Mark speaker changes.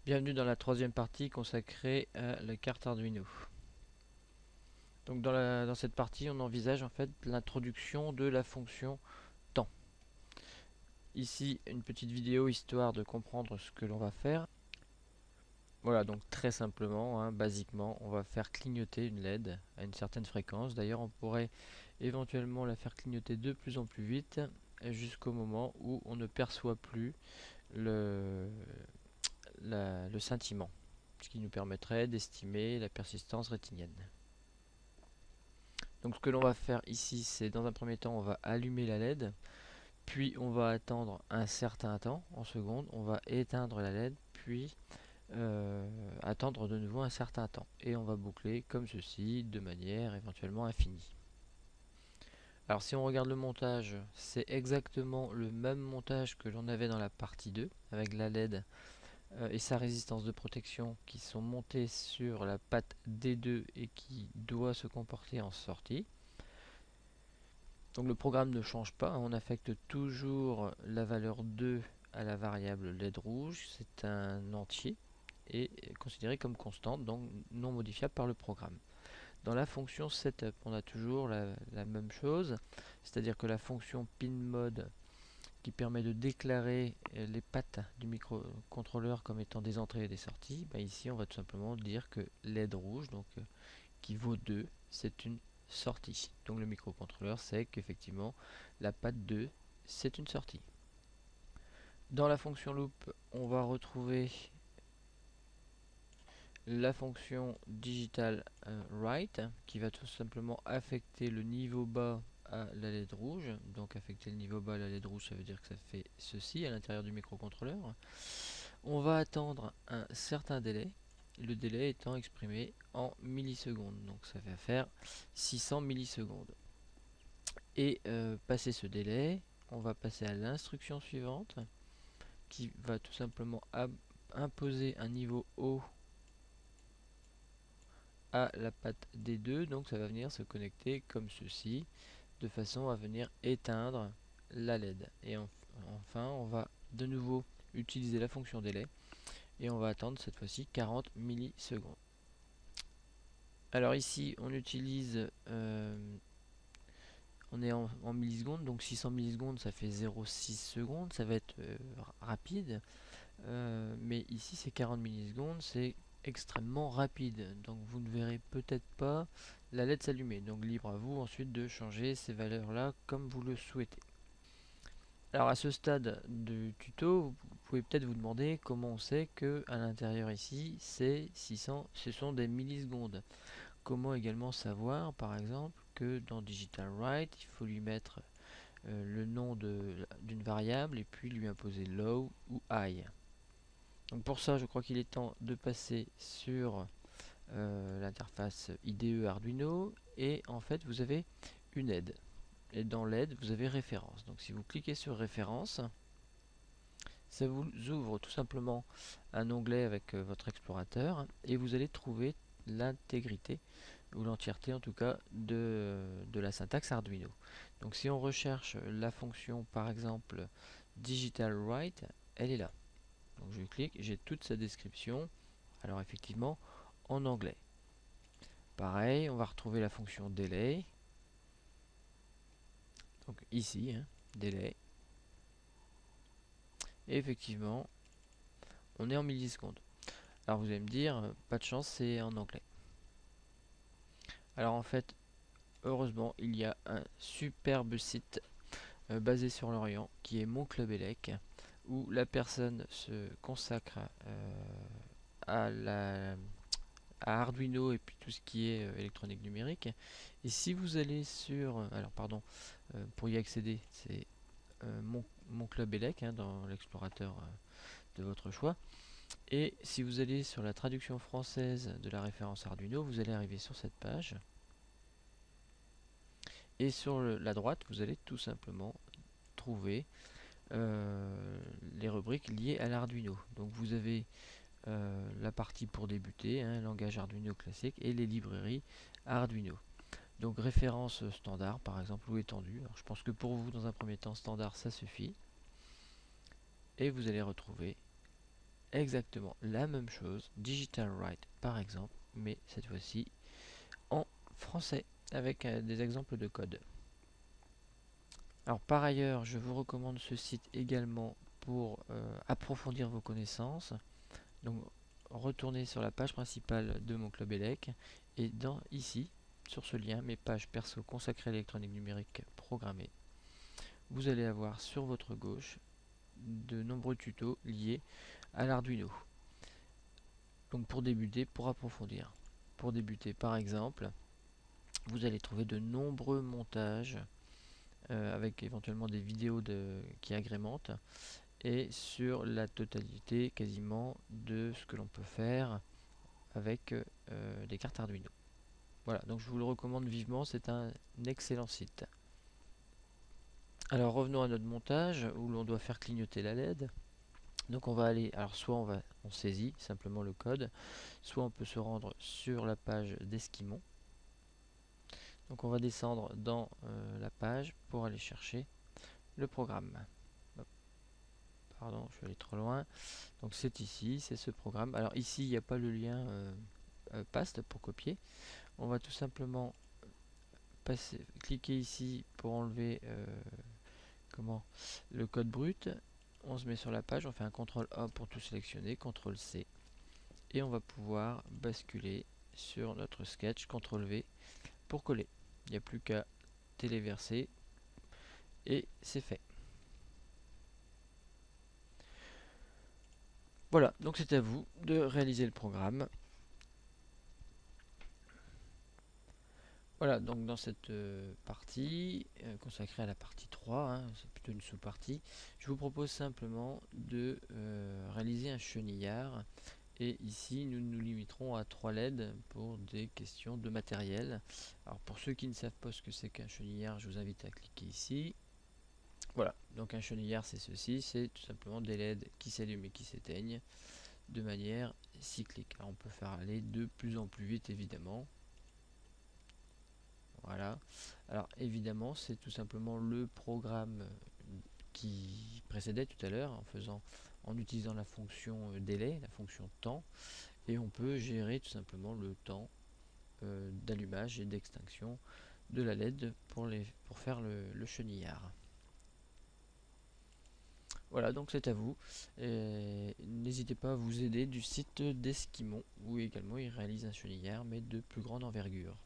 Speaker 1: Bienvenue dans la troisième partie consacrée à la carte Arduino. Donc dans cette partie, on envisage en fait l'introduction de la fonction temps. Ici, une petite vidéo histoire de comprendre ce que l'on va faire. Voilà, donc très simplement, basiquement, on va faire clignoter une LED à une certaine fréquence. D'ailleurs, on pourrait éventuellement la faire clignoter de plus en plus vite jusqu'au moment où on ne perçoit plus le, le scintillement, ce qui nous permettrait d'estimer la persistance rétinienne. Donc ce que l'on va faire ici, c'est dans un premier temps, on va allumer la LED, puis on va attendre un certain temps, en seconde, on va éteindre la LED, puis attendre de nouveau un certain temps. Et on va boucler comme ceci, de manière éventuellement infinie. Alors si on regarde le montage, c'est exactement le même montage que l'on avait dans la partie 2, avec la LED et sa résistance de protection qui sont montées sur la patte D2 et qui doit se comporter en sortie. Donc le programme ne change pas, on affecte toujours la valeur 2 à la variable LED rouge, c'est un entier et considéré comme constante, donc non modifiable par le programme. Dans la fonction setup, on a toujours la même chose, c'est-à-dire que la fonction pinMode qui permet de déclarer les pattes du microcontrôleur comme étant des entrées et des sorties, ici on va tout simplement dire que LED rouge, donc qui vaut 2, c'est une sortie. Donc le microcontrôleur sait qu'effectivement la patte 2 c'est une sortie. Dans la fonction loop, on va retrouver la fonction digital write qui va tout simplement affecter le niveau bas à la LED rouge. Donc affecter le niveau bas à la LED rouge, ça veut dire que ça fait ceci à l'intérieur du microcontrôleur. On va attendre un certain délai, le délai étant exprimé en millisecondes. Donc ça va faire 600 millisecondes. Et passer ce délai, on va passer à l'instruction suivante qui va tout simplement imposer un niveau haut à la patte D2, donc ça va venir se connecter comme ceci, de façon à venir éteindre la LED. Et enfin, on va de nouveau utiliser la fonction délai, et on va attendre cette fois-ci 40 millisecondes. Alors ici, on utilise, on est en millisecondes, donc 600 millisecondes, ça fait 0,6 secondes, ça va être rapide. Mais ici c'est 40 millisecondes, c'est extrêmement rapide, donc vous ne verrez peut-être pas la LED s'allumer, donc libre à vous ensuite de changer ces valeurs là comme vous le souhaitez. Alors à ce stade du tuto, vous pouvez peut-être vous demander comment on sait que à l'intérieur ici c'est 600, ce sont des millisecondes. Comment également savoir par exemple que dans Digital Write il faut lui mettre le nom d'une variable et puis lui imposer low ou high. Donc pour ça, je crois qu'il est temps de passer sur l'interface IDE Arduino et en fait vous avez une aide. Et dans l'aide, vous avez référence. Donc si vous cliquez sur référence, ça vous ouvre tout simplement un onglet avec votre explorateur et vous allez trouver l'intégrité ou l'entièreté en tout cas de la syntaxe Arduino. Donc si on recherche la fonction par exemple Digital Write, elle est là. Donc je clique, j'ai toute sa description, alors effectivement en anglais. Pareil, on va retrouver la fonction delay, donc ici, delay, et effectivement on est en millisecondes. Alors vous allez me dire, pas de chance, c'est en anglais. Alors en fait, heureusement, il y a un superbe site basé sur l'Orient qui est Mon Club Elec, où la personne se consacre à la à Arduino et puis tout ce qui est électronique numérique. Et si vous allez sur, alors pardon, pour y accéder, c'est mon club ELEC dans l'explorateur de votre choix. Et si vous allez sur la traduction française de la référence Arduino, vous allez arriver sur cette page. Et sur la droite, vous allez tout simplement trouver les rubriques liées à l'Arduino. Donc vous avez la partie pour débuter, langage Arduino classique, et les librairies Arduino. Donc référence standard par exemple ou étendue. Alors, je pense que pour vous dans un premier temps standard ça suffit. Et vous allez retrouver exactement la même chose, Digital Write par exemple, mais cette fois-ci en français avec des exemples de code. Alors par ailleurs, je vous recommande ce site également pour approfondir vos connaissances. Donc retournez sur la page principale de mon club ELEC et ici, sur ce lien, mes pages perso consacrées à l'électronique numérique programmée, vous allez avoir sur votre gauche de nombreux tutos liés à l'Arduino. Donc pour débuter, pour approfondir. Pour débuter par exemple, vous allez trouver de nombreux montages avec éventuellement des vidéos qui agrémentent et sur la totalité quasiment de ce que l'on peut faire avec des cartes Arduino. Voilà, donc je vous le recommande vivement, c'est un excellent site. Alors revenons à notre montage où l'on doit faire clignoter la LED. Donc on va aller, alors soit on saisit simplement le code, soit on peut se rendre sur la page d'Esquimont. Donc on va descendre dans la page pour aller chercher le programme. Hop. Pardon, je suis allé trop loin. Donc c'est ici, c'est ce programme. Alors ici, il n'y a pas le lien paste pour copier. On va tout simplement cliquer ici pour enlever le code brut. On se met sur la page, on fait un CTRL A pour tout sélectionner, CTRL C. Et on va pouvoir basculer sur notre sketch, CTRL V pour coller. Il n'y a plus qu'à téléverser et c'est fait. Voilà, donc c'est à vous de réaliser le programme. Voilà, donc dans cette partie consacrée à la partie 3, hein, c'est plutôt une sous-partie, je vous propose simplement de réaliser un chenillard. Et ici, nous nous limiterons à 3 LED pour des questions de matériel. Alors pour ceux qui ne savent pas ce que c'est qu'un chenillard, je vous invite à cliquer ici. Voilà, donc un chenillard c'est ceci, c'est tout simplement des LED qui s'allument et qui s'éteignent de manière cyclique. Alors on peut faire aller de plus en plus vite évidemment. Voilà. Alors évidemment, c'est tout simplement le programme qui précédait tout à l'heure en utilisant la fonction délai, la fonction temps, et on peut gérer tout simplement le temps d'allumage et d'extinction de la LED pour faire le chenillard. Voilà, donc c'est à vous. N'hésitez pas à vous aider du site d'Esquimont, où également ils réalisent un chenillard, mais de plus grande envergure.